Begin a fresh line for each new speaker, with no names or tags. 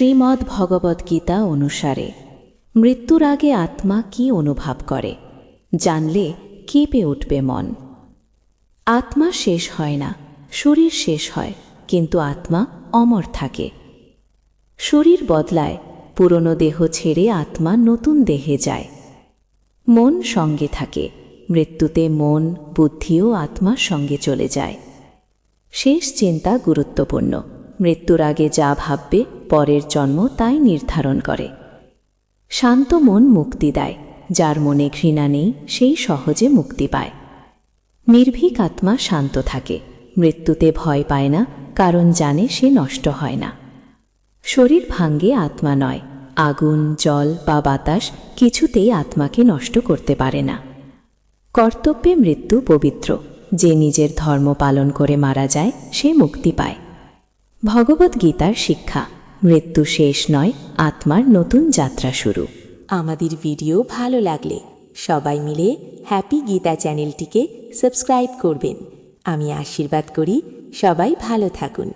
শ্রীমদ্ ভগবদ্গীতা অনুসারে মৃত্যুর আগে আত্মা কি অনুভব করে জানলে কেঁপে উঠবে মন। আত্মা শেষ হয় না, শরীর শেষ হয়, কিন্তু আত্মা অমর থাকে। শরীর বদলায়, পুরনো দেহ ছেড়ে আত্মা নতুন দেহে যায়। মন সঙ্গে থাকে, মৃত্যুতে মন, বুদ্ধি ও আত্মার সঙ্গে চলে যায়। শেষ চিন্তা গুরুত্বপূর্ণ। মৃত্যুর আগে যা ভাববে পরের জন্ম তাই নির্ধারণ করে। শান্ত মন মুক্তি দেয়, যার মনে ঘৃণা নেই সেই সহজে মুক্তি পায়। নির্ভীক আত্মা শান্ত থাকে, মৃত্যুতে ভয় পায় না, কারণ জানে সে নষ্ট হয় না। শরীর ভাঙ্গে আত্মা নয়, আগুন, জল বা বাতাস কিছুতেই আত্মাকে নষ্ট করতে পারে না। কর্তব্যে মৃত্যু পবিত্র, যে নিজের ধর্ম পালন করে মারা যায় সে মুক্তি পায়। ভগবদ্গীতার শিক্ষা, মৃত্যু শেষ নয়, আত্মার নতুন যাত্রা শুরু।
আমাদের ভিডিও ভালো লাগলে সবাই মিলে হ্যাপি গীতা চ্যানেলটিকে সাবস্ক্রাইব করবেন। আমি আশীর্বাদ করি সবাই ভালো থাকুন।